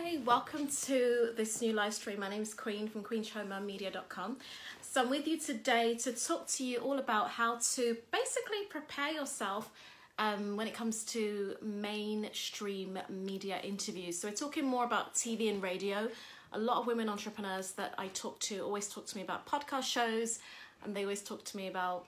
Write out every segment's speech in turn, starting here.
Hi, welcome to this new live stream. My name is Queen from queenchomamedia.com. So I'm with you today to talk to you all about how to basically prepare yourself when it comes to mainstream media interviews. So we're talking more about TV and radio. A lot of women entrepreneurs that I talk to always talk to me about podcast shows, and they always talk to me about,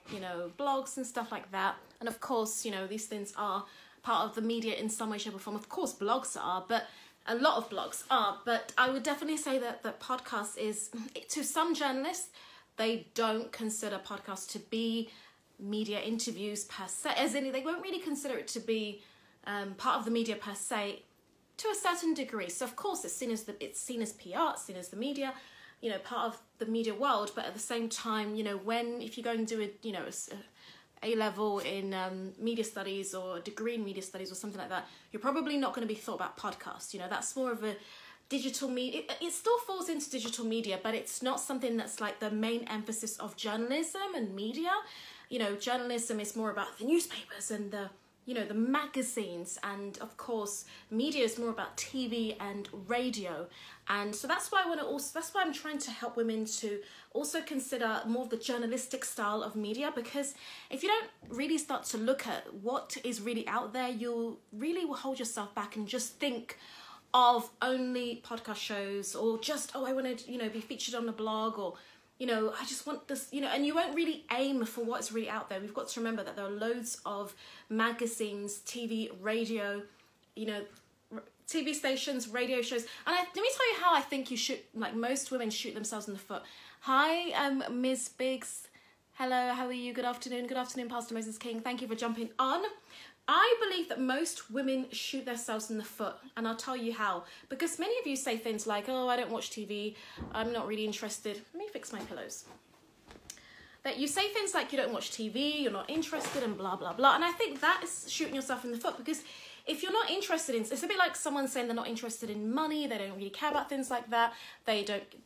blogs and stuff like that. And of course, these things are part of the media in some way, shape or form. Of course, blogs are, but a lot of blogs are. But I would definitely say that podcast is, to some journalists, they don't consider podcasts to be media interviews per se, as in they won't really consider it to be part of the media per se, to a certain degree. So of course it's seen as PR, it's seen as the media, part of the media world. But at the same time, if you go and do a level in media studies or a degree in media studies or something like that, you're probably not going to be thought about podcasts. That's more of a digital media. It still falls into digital media, but it's not something that's like the main emphasis of journalism and media. Journalism is more about the newspapers and the magazines, and of course media is more about TV and radio. And so that's why I'm trying to help women to also consider more of the journalistic style of media, because if you don't really start to look at what is really out there, you'll really will hold yourself back and just think of only podcast shows, or just, I want to be featured on a blog, or I just want this, and you won't really aim for what's really out there. We've got to remember that there are loads of magazines, TV, radio, TV stations, radio shows. And let me tell you how I think you shoot, like most women shoot themselves in the foot. Hi, Ms. Biggs. Hello, how are you? Good afternoon. Good afternoon, Pastor Moses King. Thank you for jumping on. I believe that most women shoot themselves in the foot, and I'll tell you how. Because many of you say things like, oh, I don't watch TV, I'm not really interested. Let me fix my pillows. That you say things like you don't watch TV, you're not interested, and blah, blah, blah. And I think that is shooting yourself in the foot, because if you're not interested in, it's a bit like someone saying they're not interested in money, they don't really care about things like that.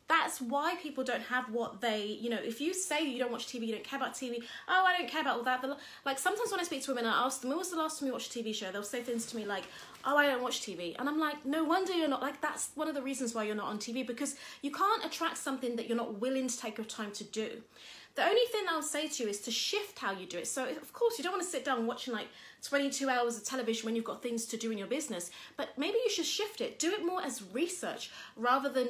That's why people don't have what they, if you say you don't watch TV, you don't care about TV, oh, I don't care about all that. Like sometimes when I speak to women, I ask them, when was the last time you watched a TV show? They'll say things to me like, oh, I don't watch TV. And I'm like, no wonder you're not, like that's one of the reasons why you're not on TV, because you can't attract something that you're not willing to take your time to do. The only thing I'll say to you is to shift how you do it. So of course you don't want to sit down watching like 22 hours of television when you've got things to do in your business, but maybe you should shift it. Do it more as research rather than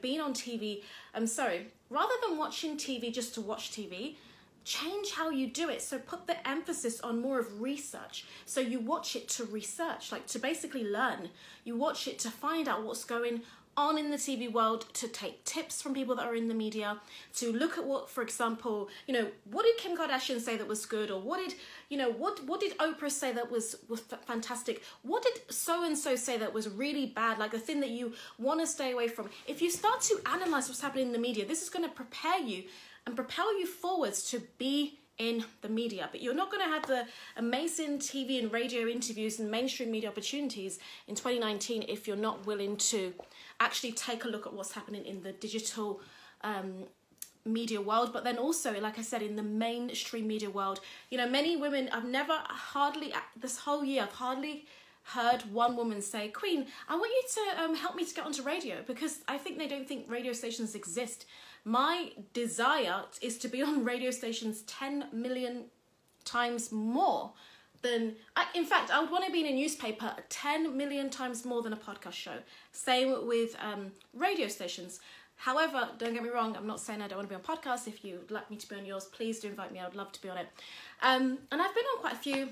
being on TV. Rather than watching TV just to watch TV, change how you do it. So put the emphasis on more of research. So you watch it to research, like to basically learn. You watch it to find out what's going on in the TV world, to take tips from people that are in the media, to look at what, for example, what did Kim Kardashian say that was good, or what did Oprah say that was fantastic? What did so-and-so say that was really bad, like the thing that you want to stay away from? If you start to analyze what's happening in the media, this is going to prepare you and propel you forwards to be in the media. But you're not going to have the amazing TV and radio interviews and mainstream media opportunities in 2019 if you're not willing to actually take a look at what's happening in the digital media world, but then also, like I said, in the mainstream media world. Many women, this whole year, I've hardly heard one woman say, Queen, I want you to help me to get onto radio, because I think they don't think radio stations exist. My desire is to be on radio stations 10 million times more than, in fact, I would want to be in a newspaper 10 million times more than a podcast show. Same with radio stations. However, don't get me wrong, I'm not saying I don't want to be on podcasts. If you'd like me to be on yours, please do invite me. I would love to be on it. And I've been on quite a few.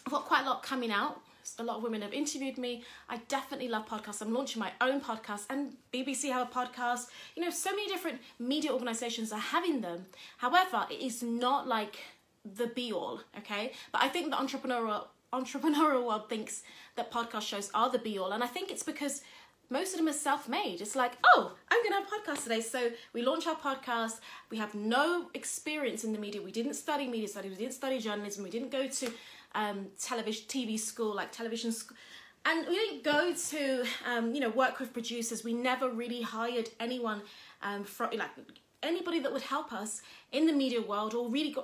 I've got quite a lot coming out. A lot of women have interviewed me. I definitely love podcasts. I'm launching my own podcast, and BBC have a podcast. So many different media organizations are having them. However, it is not like the be all, okay? But I think the entrepreneurial world thinks that podcast shows are the be all. And I think it's because most of them are self-made. It's like, oh, I'm going to have a podcast today. So we launch our podcast. We have no experience in the media. We didn't study media studies. We didn't study journalism. We didn't go to TV school, like television school. And we didn't go to, work with producers. We never really hired anyone anybody that would help us in the media world, or really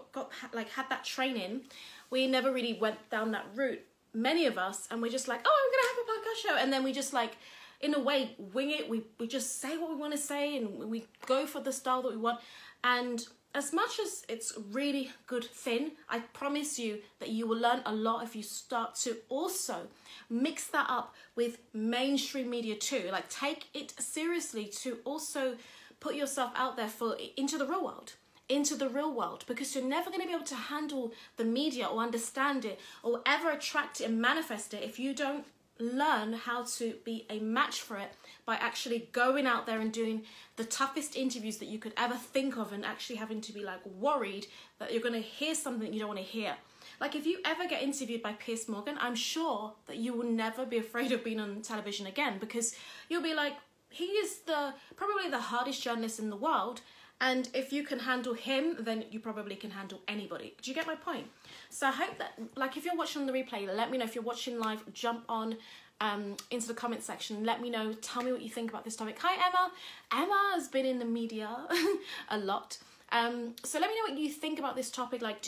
had that training. We never really went down that route, many of us, and we're just like, oh, I'm going to have a podcast show. And then we just in a way, wing it. We just say what we want to say, and we go for the style that we want. And as much as it's really good thin, I promise you that you will learn a lot if you start to also mix that up with mainstream media too. Like, take it seriously to also put yourself out there into the real world, because you're never going to be able to handle the media or understand it or ever attract it and manifest it if you don't learn how to be a match for it by actually going out there and doing the toughest interviews that you could ever think of, and actually having to be like worried that you're going to hear something that you don't want to hear. Like, if you ever get interviewed by Piers Morgan, I'm sure that you will never be afraid of being on television again, because you'll be like, he is probably the hardest journalist in the world. And if you can handle him, then you probably can handle anybody. Do you get my point? So I hope that, like, if you're watching on the replay, let me know. If you're watching live, jump on into the comment section. Let me know. Tell me what you think about this topic. Hi, Emma. Emma has been in the media a lot. So let me know what you think about this topic. Like,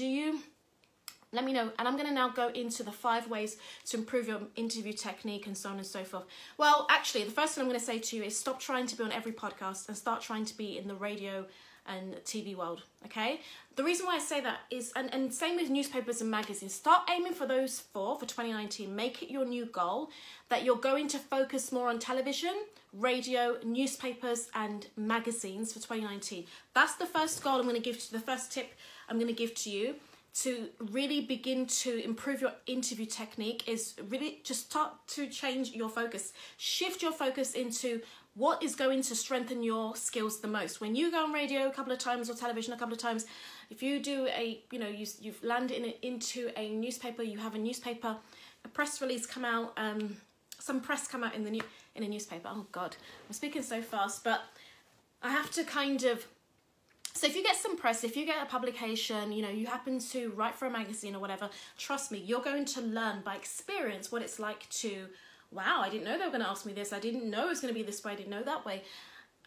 let me know. And I'm going to now go into the 5 ways to improve your interview technique and so on and so forth. Well, actually, the first thing I'm going to say to you is stop trying to be on every podcast and start trying to be in the radio and TV world, okay? The reason why I say that is, and same with newspapers and magazines, start aiming for those 4 for 2019. Make it your new goal that you're going to focus more on television, radio, newspapers, and magazines for 2019. That's the first goal I'm going to give to you, the first tip I'm going to give to you to really begin to improve your interview technique is really just start to change your focus. Shift your focus into what is going to strengthen your skills the most. When you go on radio a couple of times or television a couple of times, if you do you've landed into a newspaper, you have a press release come out, some press come out in a newspaper. Oh God, I'm speaking so fast, but I have to so if you get some press, if you get a publication, you happen to write for a magazine or whatever, trust me, you're going to learn by experience what it's like to, wow, I didn't know they were going to ask me this. I didn't know it was going to be this way. I didn't know that way,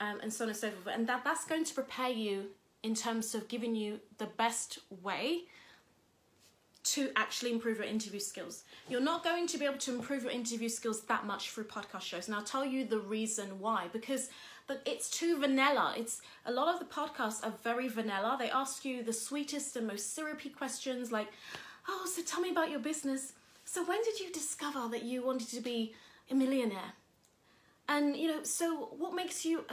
and so on and so forth. And that's going to prepare you in terms of giving you the best way to actually improve your interview skills. You're not going to be able to improve your interview skills that much through podcast shows. And I'll tell you the reason why. Because it's too vanilla. A lot of the podcasts are very vanilla. They ask you the sweetest and most syrupy questions like, oh, so tell me about your business. So when did you discover that you wanted to be a millionaire? And, so what makes you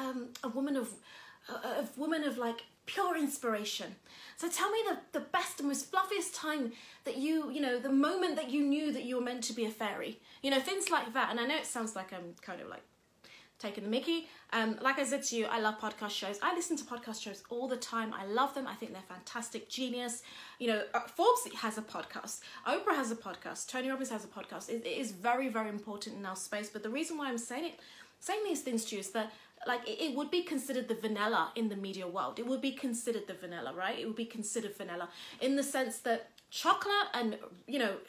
a woman of like pure inspiration? So tell me the best and most fluffiest time that the moment that you knew that you were meant to be a fairy. Things like that. And I know it sounds like I'm kind of like taking the mickey. Like I said to you, I love podcast shows. I listen to podcast shows all the time. I love them. I think they're fantastic, genius. Forbes has a podcast. Oprah has a podcast. Tony Robbins has a podcast. It is very, very important in our space. But the reason why I'm saying these things to you is that, like, it would be considered the vanilla in the media world. It would be considered the vanilla, right? It would be considered vanilla in the sense that chocolate and,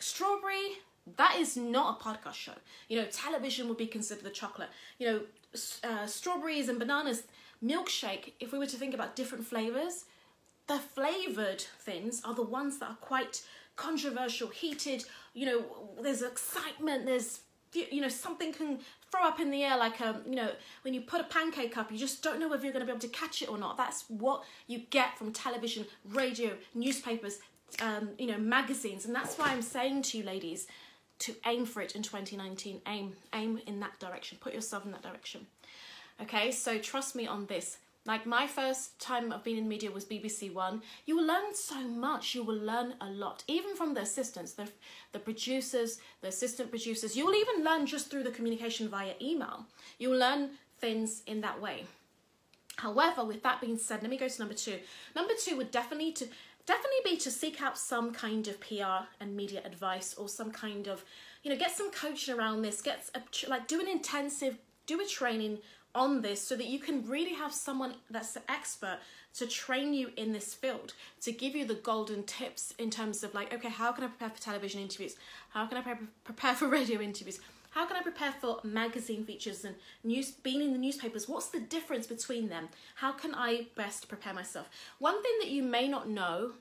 strawberry, that is not a podcast show. Television would be considered the chocolate. Strawberries and bananas, milkshake, if we were to think about different flavors, the flavored things are the ones that are quite controversial, heated. There's excitement, there's, something can throw up in the air, like, when you put a pancake up, you just don't know whether you're going to be able to catch it or not. That's what you get from television, radio, newspapers, magazines. And that's why I'm saying to you, ladies, to aim for it in 2019. Aim in that direction. Put yourself in that direction. Okay, so trust me on this. Like, my first time of being in media was BBC One. You will learn so much. You will learn a lot, even from the assistants, the producers, the assistant producers. You will even learn just through the communication via email. You will learn things in that way. However, with that being said, let me go to number 2. Number 2 would definitely be to seek out some kind of PR and media advice, or some kind of, get some coaching around this. Do a training on this so that you can really have someone that's an expert to train you in this field, to give you the golden tips in terms of like, okay, how can I prepare for television interviews? How can I prepare for radio interviews? How can I prepare for magazine features and being in the newspapers? What's the difference between them? How can I best prepare myself? One thing that you may not know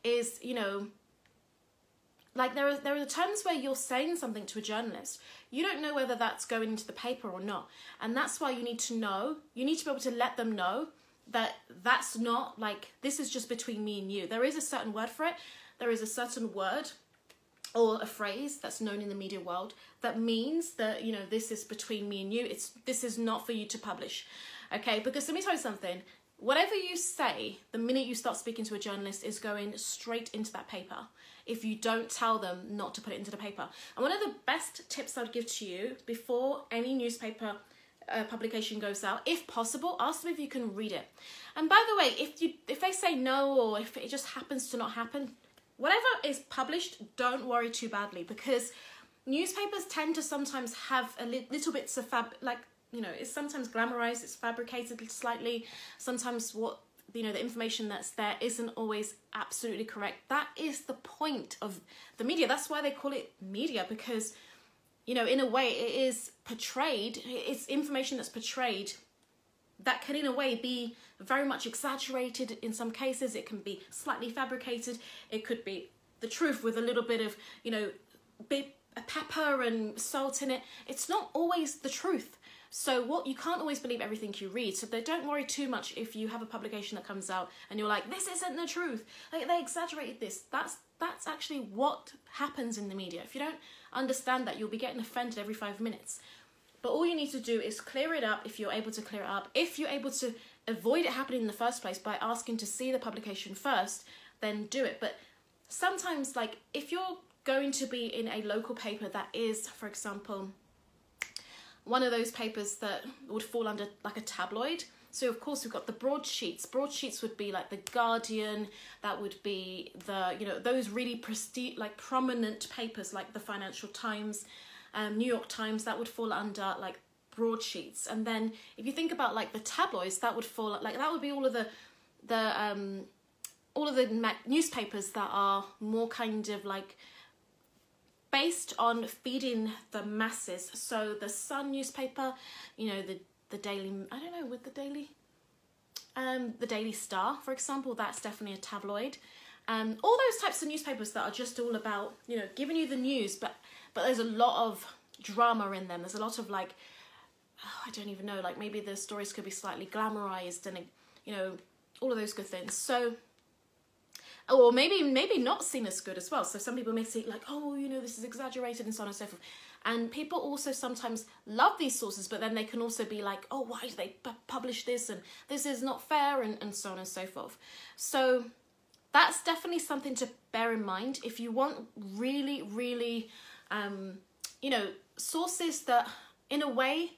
is, like there are times where you're saying something to a journalist, you don't know whether that's going into the paper or not, and that's why you need to be able to let them know that that's not, like, this is just between me and you. There is a certain word for it. There is a certain word or a phrase that's known in the media world that means that, you know, this is between me and you. This is not for you to publish, okay? Because let me tell you something. Whatever you say, the minute you start speaking to a journalist, is going straight into that paper if you don't tell them not to put it into the paper. And one of the best tips I would give to you before any newspaper publication goes out, if possible, ask them if you can read it. And by the way, if they say no, or if it just happens to not happen, whatever is published, don't worry too badly, because newspapers tend to sometimes have a little bits of it's sometimes glamorized, it's fabricated slightly. Sometimes the information that's there isn't always absolutely correct. That is the point of the media. That's why they call it media, because, you know, in a way it is portrayed, it's information that's portrayed that can in a way be very much exaggerated in some cases. It can be slightly fabricated. It could be the truth with a little bit of, you know, pepper and salt in it. It's not always the truth. So you can't always believe everything you read. So don't worry too much if you have a publication that comes out and you're like, this isn't the truth. Like, they exaggerated this. That's actually what happens in the media. If you don't understand that, you'll be getting offended every 5 minutes. But all you need to do is clear it up if you're able to clear it up. If you're able to avoid it happening in the first place by asking to see the publication first, then do it. But sometimes, like, if you're going to be in a local paper that is, for example, one of those papers that would fall under like a tabloid. So of course we've got the broadsheets. Broadsheets would be like the Guardian, that would be the, you know, those really prominent papers like the Financial Times, New York Times, that would fall under like broadsheets. And then if you think about like the tabloids, that would fall like, that would be all of the newspapers that are more kind of like based on feeding the masses. So the Sun newspaper, you know, the Daily, I don't know, with the Daily Star, for example, that's definitely a tabloid. All those types of newspapers that are just all about, you know, giving you the news, but there's a lot of drama in them. There's a lot of like, I don't even know, like maybe the stories could be slightly glamorized and, you know, all of those good things. So, or maybe not seen as good as well. So some people may say like, oh, you know, this is exaggerated and so on and so forth. And people also sometimes love these sources, but then they can also be like, oh, why do they publish this? And this is not fair, and so on and so forth. So that's definitely something to bear in mind. If you want really, really, you know, sources that in a way,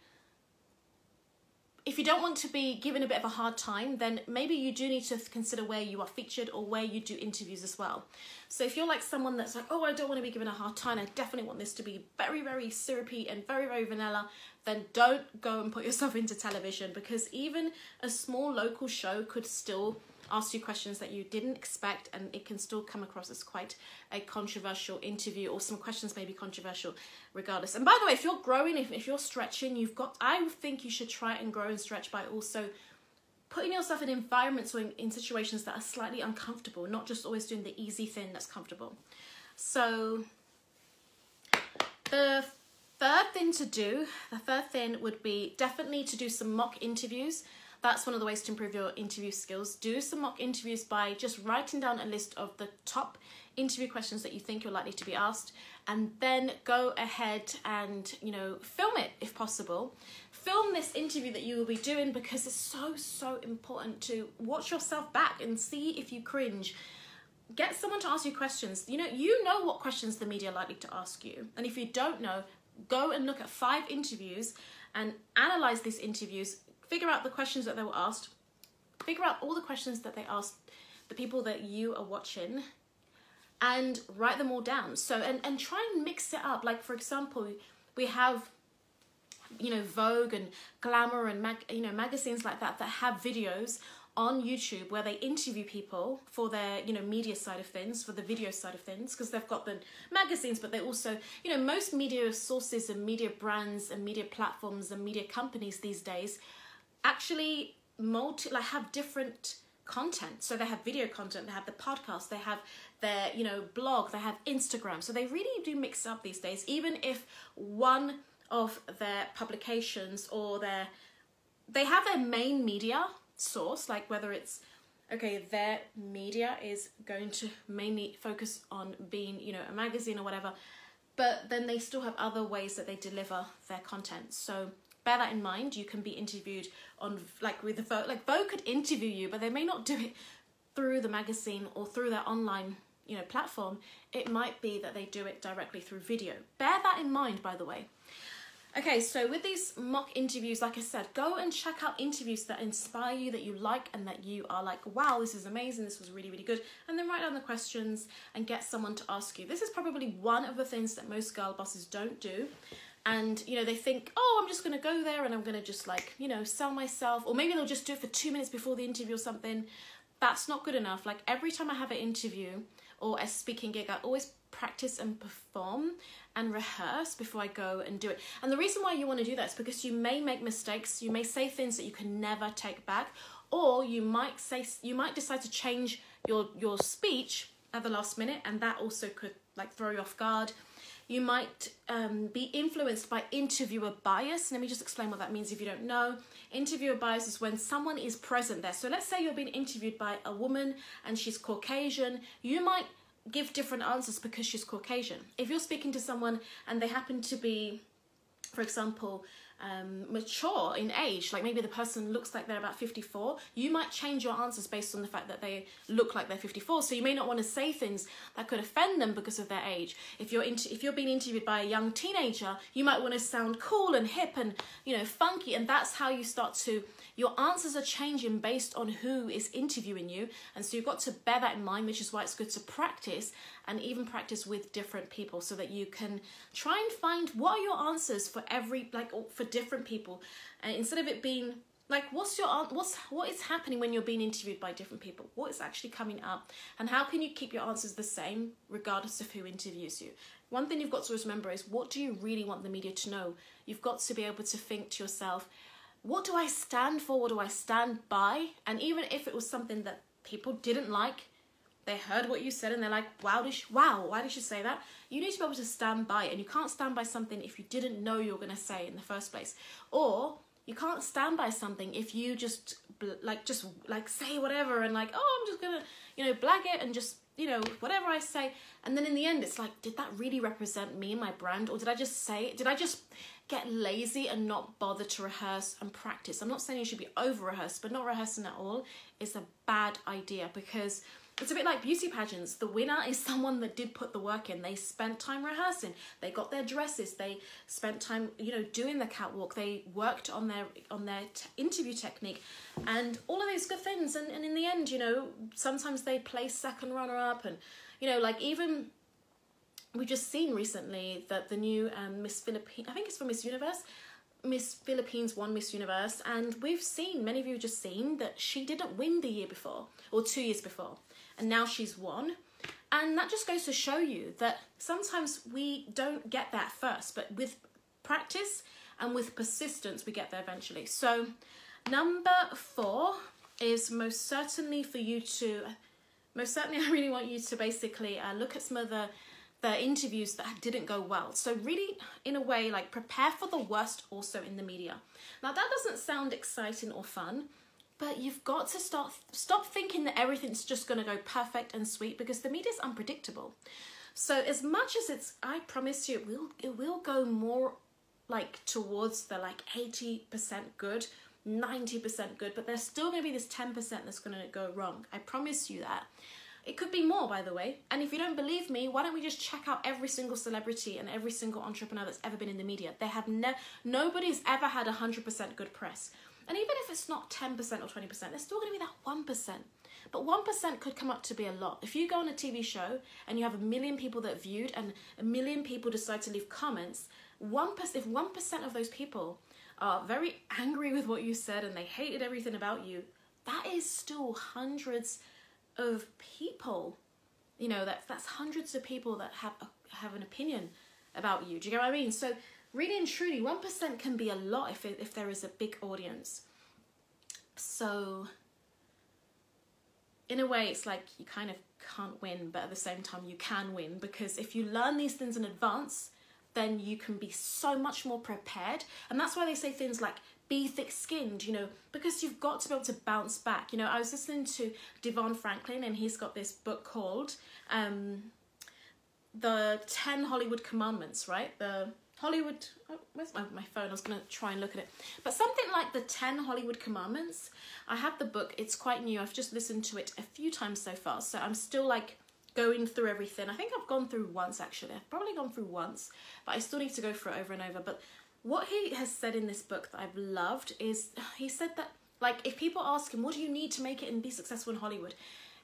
if you don't want to be given a bit of a hard time, then maybe you do need to consider where you are featured or where you do interviews as well. So if you're like someone that's like, oh, I don't want to be given a hard time, I definitely want this to be very, very syrupy and very, very vanilla, then don't go and put yourself into television, because even a small local show could still ask you questions that you didn't expect, and it can still come across as quite a controversial interview, or some questions may be controversial regardless. And by the way, if you're growing, if you're stretching, I think you should try and grow and stretch by also putting yourself in environments or in situations that are slightly uncomfortable, not just always doing the easy thing that's comfortable. So the third thing would be definitely to do some mock interviews. That's one of the ways to improve your interview skills. Do some mock interviews by just writing down a list of the top interview questions that you think you're likely to be asked, and then go ahead and, you know, film it if possible. Film this interview that you will be doing, because it's so important to watch yourself back and see if you cringe. Get someone to ask you questions. You know what questions the media are likely to ask you. And if you don't know, go and look at 5 interviews and analyze these interviews. Figure out the questions that they were asked. Figure out all the questions that they asked the people that you are watching, and write them all down. So, and try and mix it up. Like, for example, we have, you know, Vogue and Glamour and magazines like that have videos on YouTube where they interview people for their, you know, media side of things, for the video side of things, because they've got the magazines, but they also, you know, most media sources and media brands and media platforms and media companies these days actually have different content. So they have video content, they have the podcast, they have their, you know, blog, they have Instagram. So they really do mix up these days, even if one of their publications or they have their main media source, like whether it's, okay, their media is going to mainly focus on being, you know, a magazine or whatever, but then they still have other ways that they deliver their content. So bear that in mind. You can be interviewed on, like with the Vogue, like Vogue could interview you, but they may not do it through the magazine or through their online, you know, platform. It might be that they do it directly through video. Bear that in mind, by the way. Okay, so with these mock interviews, like I said, go and check out interviews that inspire you, that you like, and that you are like, wow, this is amazing, this was really, really good. And then write down the questions and get someone to ask you. This is probably one of the things that most girl bosses don't do. And, you know, they think, oh, I'm just going to go there and I'm going to just, like, you know, sell myself. Or maybe they'll just do it for 2 minutes before the interview or something. That's not good enough. Like, every time I have an interview or a speaking gig, I always practice and perform and rehearse before I go and do it. And the reason why you want to do that is because you may make mistakes. You may say things that you can never take back. Or you might decide to change your speech at the last minute, and that also could, like, throw you off guard. You might be influenced by interviewer bias. Let me just explain what that means if you don't know. Interviewer bias is when someone is present there. So let's say you're being interviewed by a woman and she's Caucasian. You might give different answers because she's Caucasian. If you're speaking to someone and they happen to be, for example, mature in age, like maybe the person looks like they're about 54, you might change your answers based on the fact that they look like they're 54. So you may not want to say things that could offend them because of their age. If you're being interviewed by a young teenager, you might want to sound cool and hip and, you know, funky, and that's how you start to, your answers are changing based on who is interviewing you. And so you've got to bear that in mind, which is why it's good to practice, and even practice with different people, so that you can try and find what are your answers for for different people, and instead of it being like, what is happening when you're being interviewed by different people, what is actually coming up, and how can you keep your answers the same regardless of who interviews you. One thing you've got to remember is, what do you really want the media to know? You've got to be able to think to yourself, what do I stand for? What do I stand by? And even if it was something that people didn't like, they heard what you said and they're like, wow, why did she say that? You need to be able to stand by it. And you can't stand by something if you didn't know you were going to say it in the first place. Or you can't stand by something if you just say whatever and like, oh, I'm just going to, you know, blag it and just, you know, whatever I say. And then in the end, it's like, did that really represent me and my brand? Or did I just get lazy and not bother to rehearse and practice? I'm not saying you should be over rehearsed, but not rehearsing at all is a bad idea, because it's a bit like beauty pageants. The winner is someone that did put the work in. They spent time rehearsing. They got their dresses. They spent time, you know, doing the catwalk. They worked on their interview technique and all of these good things. And in the end, you know, sometimes they play second runner up, and, you know, like, even we've just seen recently that the new Miss Philippines, I think it's for Miss Universe, Miss Philippines won Miss Universe, and we've seen, many of you have just seen that she didn't win the year before or 2 years before, and now she's won. And that just goes to show you that sometimes we don't get that first, but with practice and with persistence, we get there eventually. So number 4 is most certainly I really want you to basically look at some of the interviews that didn't go well. So really, in a way, like, prepare for the worst also in the media. Now, that doesn't sound exciting or fun, but you've got to stop thinking that everything's just going to go perfect and sweet, because the media is unpredictable. So as much as I promise you, it will go more like towards the like 80% good, 90% good, but there's still going to be this 10% that's going to go wrong. I promise you that. It could be more, by the way. And if you don't believe me, why don't we just check out every single celebrity and every single entrepreneur that's ever been in the media? They have nobody's ever had 100% good press. And even if it's not 10% or 20%, there's still going to be that 1%. But 1% could come up to be a lot. If you go on a TV show and you have 1 million people that viewed and 1 million people decide to leave comments, if 1% of those people are very angry with what you said and they hated everything about you, that is still hundreds of people. You know, that's hundreds of people that have an opinion about you. Do you get what I mean? So really and truly, 1% can be a lot if there is a big audience. So in a way, it's like you kind of can't win, but at the same time you can win, because if you learn these things in advance, then you can be so much more prepared. And that's why they say things like be thick-skinned, you know, because you've got to be able to bounce back. You know, I was listening to Devon Franklin, and he's got this book called The 10 Hollywood Commandments, right? The Hollywood, oh, where's my phone? I was going to try and look at it. But something like the 10 Hollywood Commandments. I have the book. It's quite new. I've just listened to it a few times so far. So I'm still like going through everything. I think I've gone through once, actually. I've probably gone through once, but I still need to go through it over and over. But what he has said in this book that I've loved is, he said that, like, if people ask him, what do you need to make it and be successful in Hollywood?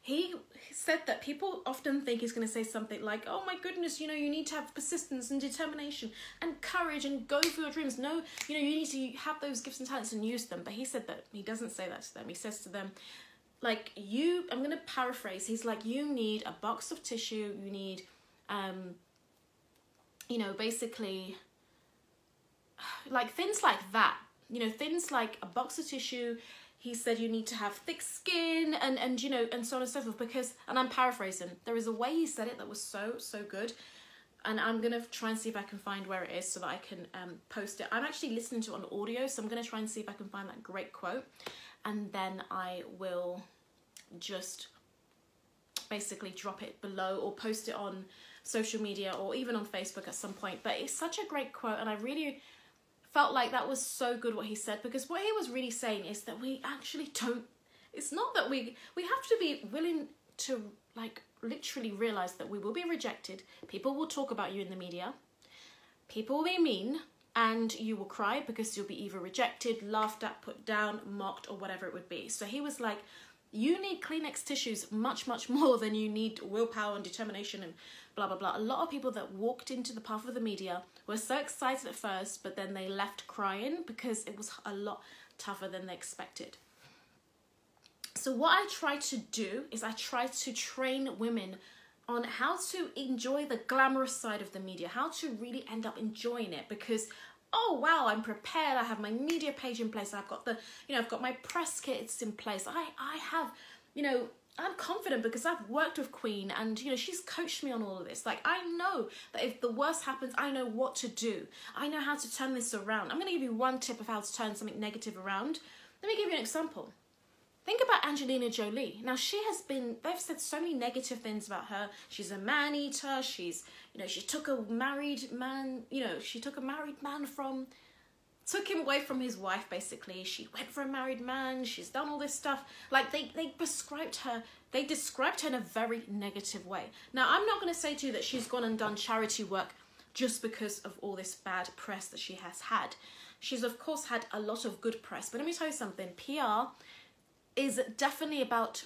He said that people often think he's going to say something like, oh my goodness, you know, you need to have persistence and determination and courage and go for your dreams. No, you know, you need to have those gifts and talents and use them. But he said that he doesn't say that to them. He says to them, like, I'm going to paraphrase. He's like, you need a box of tissue. You need, you know, basically, like things like that. You know, things like a box of tissue. He said you need to have thick skin and you know, and so on and so forth, because, and I'm paraphrasing, there is a way he said it that was so good, and I'm going to try and see if I can find where it is so that I can post it. I'm actually listening to it on audio, so I'm going to try and see if I can find that great quote, and then I will just basically drop it below or post it on social media or even on Facebook at some point. But it's such a great quote, and I really felt like that was so good what he said, because what he was really saying is that we actually don't, it's not that we have to be willing to, like, literally realize that we will be rejected. People will talk about you in the media, people will be mean, and you will cry because you'll be either rejected, laughed at, put down, mocked, or whatever it would be. So he was like, you need Kleenex tissues much more than you need willpower and determination and blah blah blah. A lot of people that walked into the path of the media were so excited at first, but then they left crying because it was a lot tougher than they expected. So what I try to do is I try to train women on how to enjoy the glamorous side of the media, how to really end up enjoying it, because oh wow, I'm prepared, I have my media page in place, I've got the, you know, I've got my press kits in place, I have, you know, I'm confident because I've worked with Queen, and you know, she's coached me on all of this. Like, I know that if the worst happens, I know what to do. I know how to turn this around. I'm going to give you one tip of how to turn something negative around. Let me give you an example. Think about Angelina Jolie. Now, they've said so many negative things about her. She's a man-eater. She's, you know, she took a married man took him away from his wife, basically. She went for a married man. She's done all this stuff. Like, they described her in a very negative way. Now, I'm not going to say to you that she's gone and done charity work just because of all this bad press that she has had. She's, of course, had a lot of good press. But let me tell you something. PR is definitely about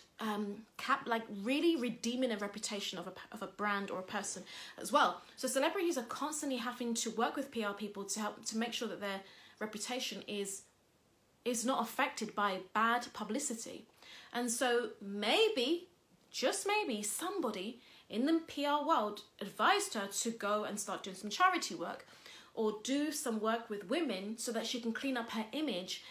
really redeeming a reputation of a brand or a person as well. So celebrities are constantly having to work with PR people to help to make sure that their reputation is not affected by bad publicity. And so maybe, just maybe, somebody in the PR world advised her to go and start doing some charity work or do some work with women so that she can clean up her image,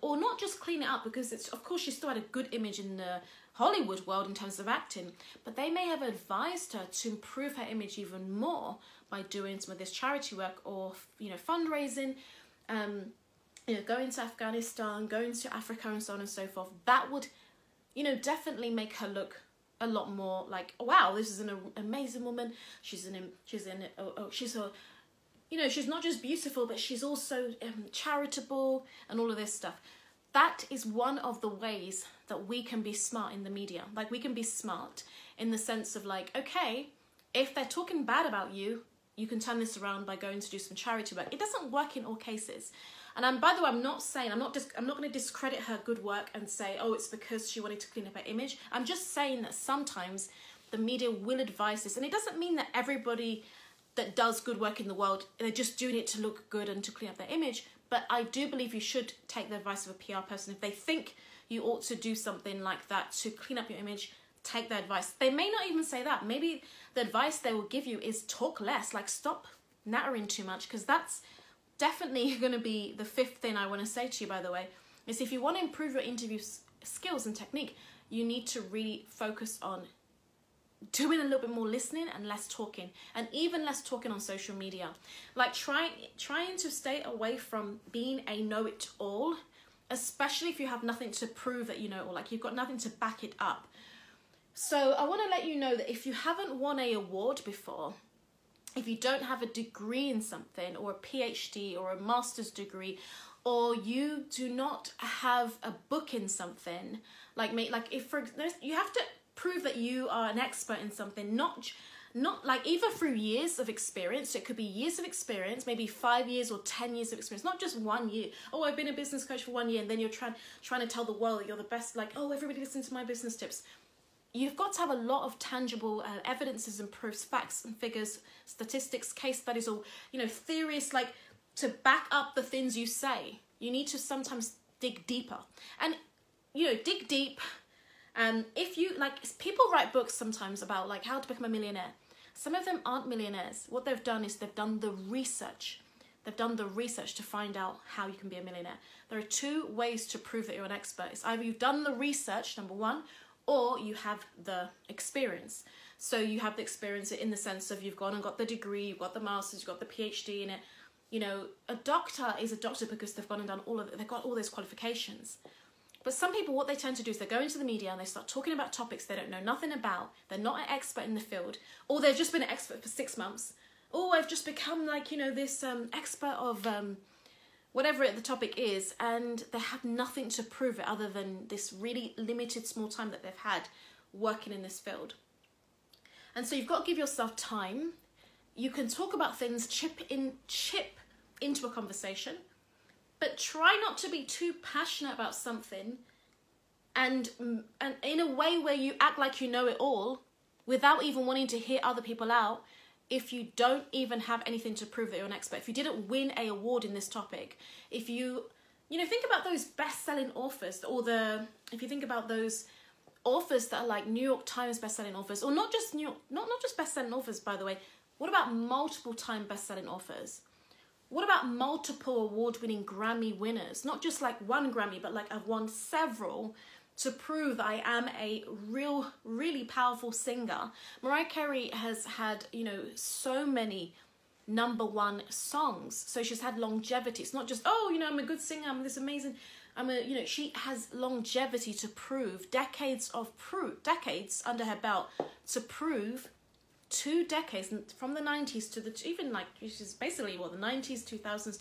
or not just clean it up, because it's, of course, she still had a good image in the Hollywood world in terms of acting, but they may have advised her to improve her image even more by doing some of this charity work or, you know, fundraising, you know, going to Afghanistan, going to Africa, and so on and so forth. That would, you know, definitely make her look a lot more like, oh, wow, this is an amazing woman. She's you know, she's not just beautiful, but she's also charitable and all of this stuff. That is one of the ways that we can be smart in the media. Like, we can be smart in the sense of, like, okay, if they're talking bad about you, you can turn this around by going to do some charity work. It doesn't work in all cases. And by the way, I'm not going to discredit her good work and say, oh, it's because she wanted to clean up her image. I'm just saying that sometimes the media will advise this. And it doesn't mean that everybody that does good work in the world, they're just doing it to look good and to clean up their image. But I do believe you should take the advice of a PR person. If they think you ought to do something like that to clean up your image, take their advice. They may not even say that. Maybe the advice they will give you is talk less, like stop nattering too much, because that's definitely going to be the fifth thing I want to say to you, by the way, is if you want to improve your interview skills and technique, you need to really focus on doing a little bit more listening and less talking, and even less talking on social media. Like trying to stay away from being a know-it-all, especially if you have nothing to prove that you know, or like you've got nothing to back it up. So I want to let you know that if you haven't won an award before, if you don't have a degree in something, or a PhD or a master's degree, or you do not have a book in something, like if you have to prove that you are an expert in something, not like either through years of experience. So it could be years of experience, maybe 5 years or 10 years of experience, not just 1 year. Oh, I've been a business coach for 1 year, and then you're trying to tell the world that you're the best. Like, oh, everybody listen to my business tips. You've got to have a lot of tangible evidences and proofs, facts and figures, statistics, case studies, or theories, like to back up the things you say. You need to sometimes dig deeper, and dig deep. If you people write books sometimes about like how to become a millionaire. Some of them aren't millionaires. What they've done is they've done the research. They've done the research to find out how you can be a millionaire. There are 2 ways to prove that you're an expert. It's either you've done the research, number 1, or you have the experience. So you have the experience in the sense of you've gone and got the degree, you've got the master's, you've got the PhD in it. A doctor is a doctor because they've gone and done all of it. They've got all those qualifications. But some people, what they tend to do is they go into the media and they start talking about topics they don't know nothing about. They're not an expert in the field, or they've just been an expert for 6 months. Oh, I've just become this expert of whatever the topic is, and they have nothing to prove it other than this really limited small time that they've had working in this field. And so you've got to give yourself time. You can talk about things, chip into a conversation, but try not to be too passionate about something and in a way where you act like you know it all without even wanting to hear other people out. If you don't even have anything to prove that you're an expert, if you didn't win an award in this topic, if you think about those best-selling authors, if you think about those authors that are like New York Times best-selling authors, or not just best-selling authors, by the way. What about multiple-time best-selling authors? What about multiple award-winning Grammy winners? Not just like 1 Grammy, but like I've won several, to prove that I am a really powerful singer. Mariah Carey has had, so many #1 songs. So she's had longevity. It's not just, I'm a good singer, I'm this amazing, she has longevity to prove, decades under her belt to prove 2 decades, from the 90s to which is basically the 90s, 2000s,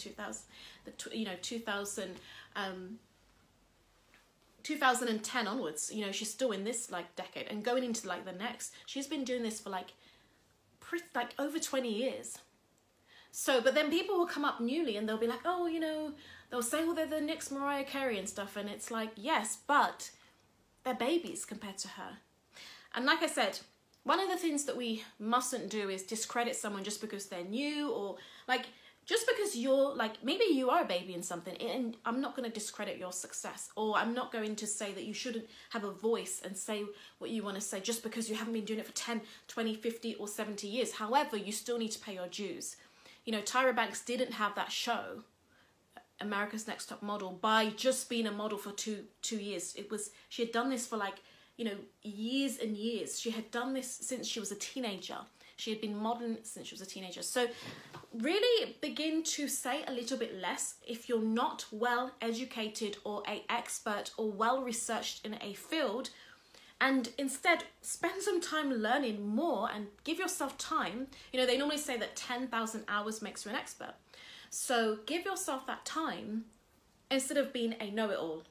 2010 onwards. She's still in this decade and going into the next. She's been doing this for over 20 years. So, but then people will come up newly and they'll be like, they'll say, well, they're the next Mariah Carey and stuff. And it's like, yes, but they're babies compared to her. And like I said, one of the things that we mustn't do is discredit someone just because they're new, or just because you're maybe you are a baby in something, and I'm not going to discredit your success, or I'm not going to say that you shouldn't have a voice and say what you want to say just because you haven't been doing it for 10, 20, 50 or 70 years. However, you still need to pay your dues. Tyra Banks didn't have that show, America's Next Top Model, by just being a model for two years. She had done this for years and years. She had done this since she was a teenager. She had been modeling since she was a teenager. So really begin to say a little bit less if you're not well educated or an expert or well researched in a field, and instead spend some time learning more and give yourself time. They normally say that 10,000 hours makes you an expert. So give yourself that time instead of being a know-it-all.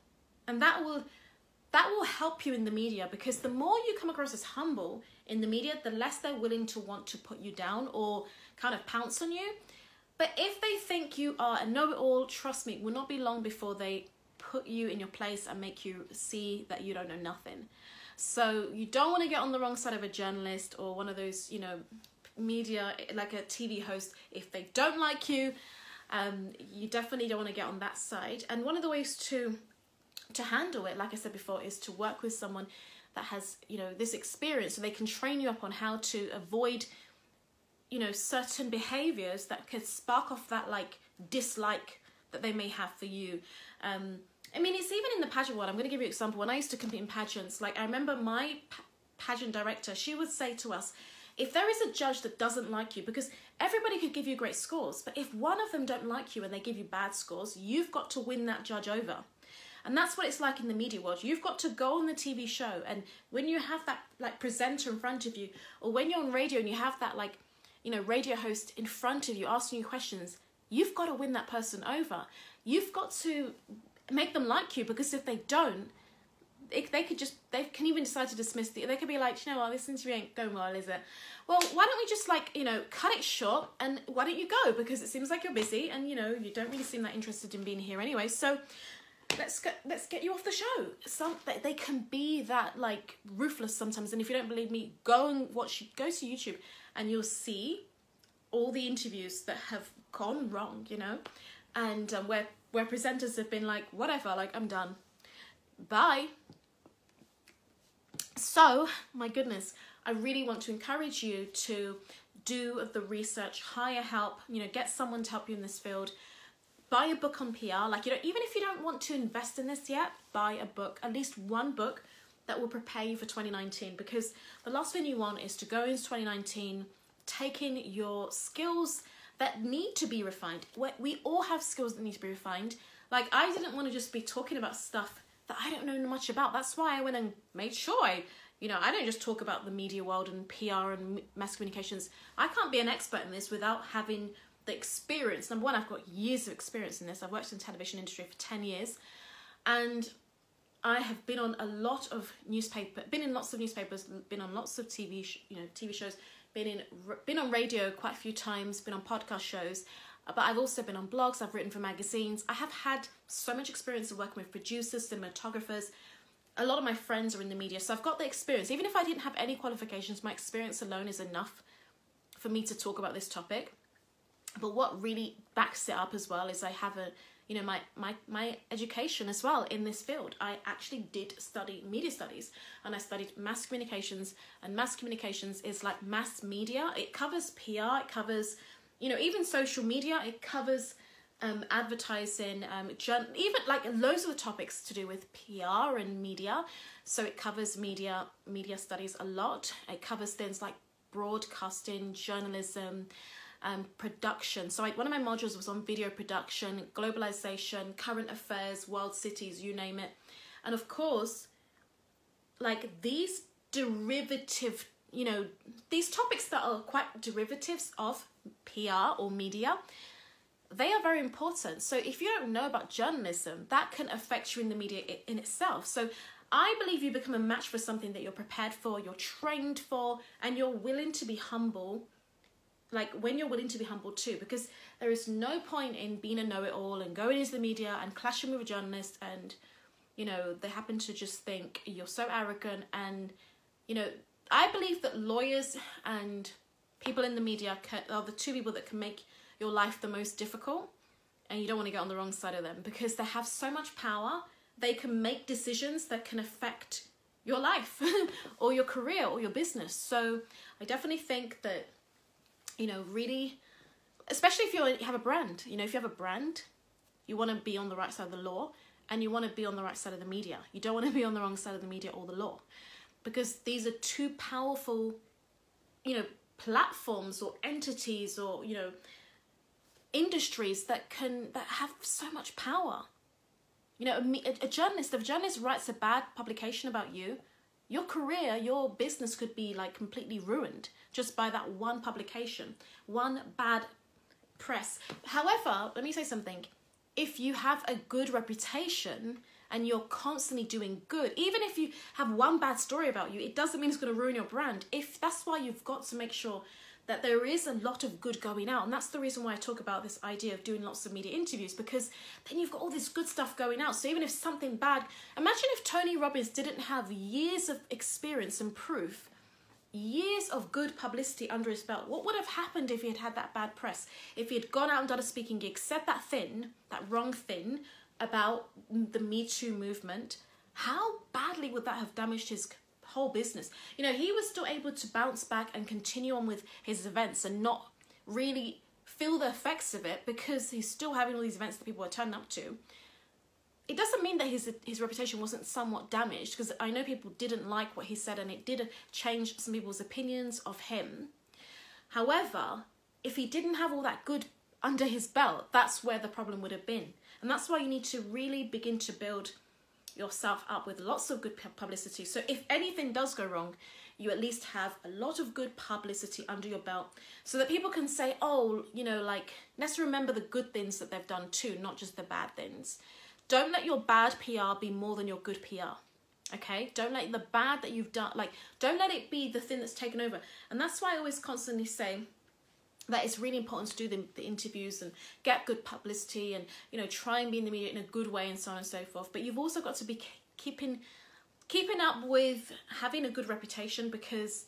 And that will help you in the media, because the more you come across as humble in the media, the less they're willing to want to put you down or kind of pounce on you. But if they think you are a know-it-all, trust me, it will not be long before they put you in your place and make you see that you don't know nothing. So you don't want to get on the wrong side of a journalist or one of those, media, like a TV host. If they don't like you, you definitely don't want to get on that side. And one of the ways to handle it, like I said before, is to work with someone that has, this experience, so they can train you up on how to avoid, certain behaviors that could spark off that dislike that they may have for you. I mean, it's even in the pageant world. I'm going to give you an example. When I used to compete in pageants, like I remember my pageant director, she would say to us, if there is a judge that doesn't like you, because everybody could give you great scores, but if one of them don't like you and they give you bad scores, you've got to win that judge over. And that's what it's like in the media world. You've got to go on the TV show, and when you have that like presenter in front of you, or when you're on radio and you have that like, you know, radio host in front of you asking you questions, you've got to win that person over. You've got to make them like you, because if they don't, they can even decide to dismiss they could be like, you know what, this interview ain't going well, is it? Well, why don't we just like, you know, cut it short, and why don't you go? Because it seems like you're busy, and you know, you don't really seem that interested in being here anyway. So let's get you off the show. They can be that like ruthless sometimes. And if you don't believe me, go to YouTube, and you'll see all the interviews that have gone wrong, you know, and where presenters have been like, whatever, like, I'm done, bye. So, my goodness, I really want to encourage you to do the research, hire help, you know, get someone to help you in this field. Buy a book on PR. Like, you know, even if you don't want to invest in this yet, buy a book, at least one book that will prepare you for 2019, because the last thing you want is to go into 2019 taking your skills that need to be refined. We all have skills that need to be refined. Like, I didn't want to just be talking about stuff that I don't know much about. That's why I went and made sure I don't just talk about the media world and PR and mass communications. I can't be an expert in this without having the experience. Number one, I've got years of experience in this. I've worked in the television industry for 10 years, and I have been on been in lots of newspapers, been on lots of TV shows, been on radio quite a few times, been on podcast shows, but I've also been on blogs, I've written for magazines. I have had so much experience of working with producers, cinematographers. A lot of my friends are in the media, so I've got the experience. Even if I didn't have any qualifications, my experience alone is enough for me to talk about this topic. But what really backs it up as well is I have my education as well in this field. I actually did study media studies, and I studied mass communications, and mass communications is like mass media. It covers PR, it covers, you know, even social media, it covers advertising, even like loads of the topics to do with PR and media. So it covers media studies a lot. It covers things like broadcasting, journalism, production. So one of my modules was on video production, globalization, current affairs, world cities, you name it. And of course, like these derivative, you know, these topics that are quite derivatives of PR or media, they are very important. So if you don't know about journalism, that can affect you in the media in itself. So I believe you become a match for something that you're prepared for, you're trained for, and you're willing to be humble. Like when you're willing to be humble too, because there is no point in being a know-it-all and going into the media and clashing with a journalist, and, you know, they happen to just think you're so arrogant. And, you know, I believe that lawyers and people in the media are the two people that can make your life the most difficult, and you don't want to get on the wrong side of them, because they have so much power. They can make decisions that can affect your life or your career or your business. So I definitely think that, you know, really, especially if you have a brand, you know, if you have a brand, you want to be on the right side of the law, and you want to be on the right side of the media. You don't want to be on the wrong side of the media or the law, because these are two powerful, you know, platforms or entities or, you know, industries that have so much power. You know, a journalist, if a journalist writes a bad publication about you, your career, your business could be like completely ruined just by that one publication, one bad press. However, let me say something. If you have a good reputation and you're constantly doing good, even if you have one bad story about you, it doesn't mean it's going to ruin your brand. That's why you've got to make sure that there is a lot of good going out. And that's the reason why I talk about this idea of doing lots of media interviews, because then you've got all this good stuff going out. So even if something bad, imagine if Tony Robbins didn't have years of experience and proof, years of good publicity under his belt. What would have happened if he had had that bad press? If he had gone out and done a speaking gig, said that wrong thing about the Me Too movement, how badly would that have damaged his whole business? You know, he was still able to bounce back and continue on with his events and not really feel the effects of it, because he's still having all these events that people are turning up to. it doesn't mean that his reputation wasn't somewhat damaged, because I know people didn't like what he said and it did change some people's opinions of him. However, if he didn't have all that good under his belt, that's where the problem would have been. And that's why you need to really begin to build yourself up with lots of good publicity. So if anything does go wrong, you at least have a lot of good publicity under your belt, so that people can say, oh, you know, like, let's remember the good things that they've done too, not just the bad things. Don't let your bad PR be more than your good PR. Okay? Don't let the bad that you've done, like, don't let it be the thing that's taken over. And that's why I always constantly say that it's really important to do the interviews and get good publicity and, you know, try and be in the media in a good way and so on and so forth. But you've also got to be keeping up with having a good reputation, because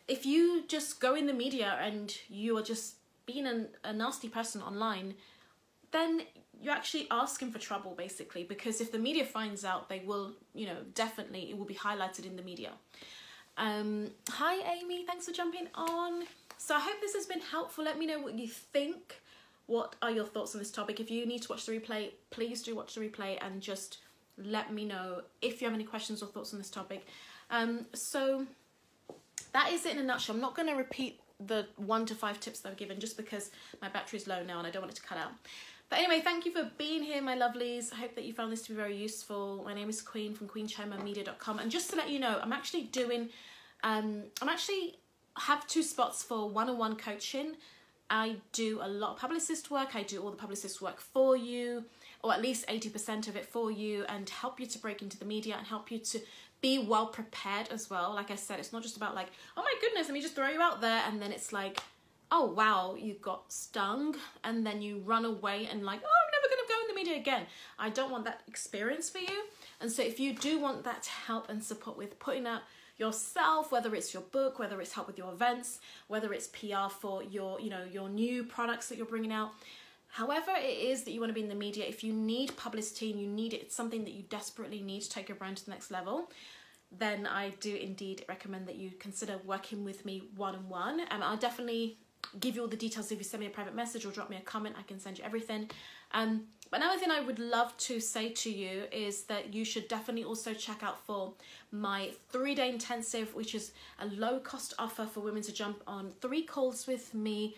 if you just go in the media and you are just being a nasty person online, then you're actually asking for trouble, basically, because if the media finds out, they will, you know, definitely, it will be highlighted in the media. Hi Amy, thanks for jumping on. So I hope this has been helpful. Let me know what you think. What are your thoughts on this topic? If you need to watch the replay, please do watch the replay and just let me know if you have any questions or thoughts on this topic. So that is it in a nutshell. I'm not going to repeat the 1 to 5 tips that I've given, just because my battery is low now and I don't want it to cut out. But anyway, thank you for being here, my lovelies. I hope that you found this to be very useful. My name is Queen from queenchomamedia.com. And just to let you know, I'm actually doing, have 2 spots for one-on-one coaching. I do a lot of publicist work. I do all the publicist work for you, or at least 80% of it for you, and help you to break into the media and help you to be well prepared as well. Like I said, it's not just about like, oh my goodness, let me just throw you out there, and then it's like, oh wow, you got stung, and then you run away and like, oh, I'm never going to go in the media again. I don't want that experience for you. And so if you do want that help and support with putting out yourself, whether it's your book, whether it's help with your events, whether it's PR for your, you know, your new products that you're bringing out, however it is that you want to be in the media, if you need publicity and you need it, it's something that you desperately need to take your brand to the next level, then I do indeed recommend that you consider working with me one-on-one. I'll definitely give you all the details if you send me a private message or drop me a comment. I can send you everything. But another thing I would love to say to you is that you should definitely also check out for my 3-day intensive, which is a low-cost offer for women to jump on 3 calls with me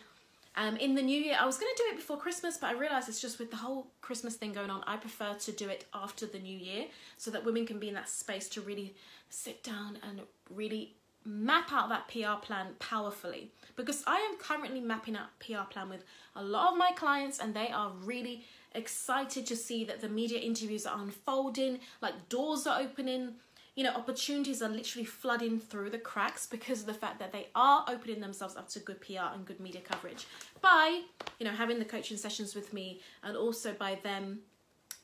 in the new year. I was going to do it before Christmas, but I realized it's just with the whole Christmas thing going on, I prefer to do it after the new year, so that women can be in that space to really sit down and really map out that PR plan powerfully. Because I am currently mapping out PR plan with a lot of my clients, and they are really excited to see that the media interviews are unfolding, like doors are opening, you know, opportunities are literally flooding through the cracks because of the fact that they are opening themselves up to good PR and good media coverage by, you know, having the coaching sessions with me, and also by them,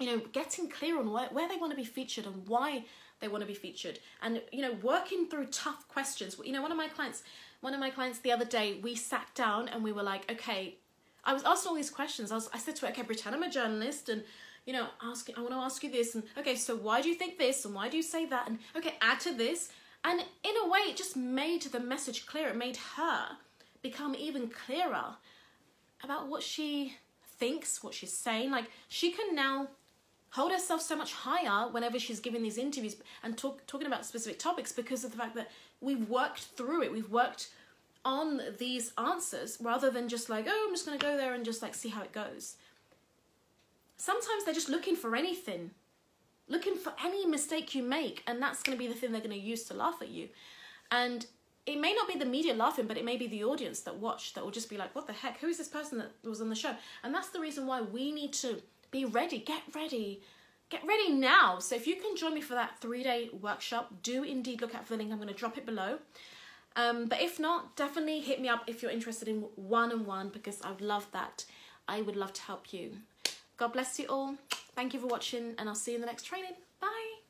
you know, getting clear on where they want to be featured and why they want to be featured, and, you know, working through tough questions. You know, one of my clients the other day, we sat down and we were like, okay, I was asking all these questions. I said to her, okay, pretend I'm a journalist, and, you know, I want to ask you this, and okay, so why do you think this, and why do you say that, and okay, add to this. And in a way, it just made the message clear. It made her become even clearer about what she thinks, what she's saying. Like, she can now hold herself so much higher whenever she's giving these interviews and talking about specific topics, because of the fact that we've worked through it. We've worked on these answers, rather than just like, oh, I'm just going to go there and just like see how it goes. Sometimes they're just looking for anything, looking for any mistake you make, and that's going to be the thing they're going to use to laugh at you. And it may not be the media laughing, but it may be the audience that watch that will just be like, what the heck, who is this person that was on the show? And that's the reason why we need to be ready. Get ready now. So if you can join me for that 3-day workshop, do indeed look out for the link. I'm going to drop it below. But if not, definitely hit me up if you're interested in one-on-one, because I would love that. I would love to help you. God bless you all. Thank you for watching, and I'll see you in the next training. Bye.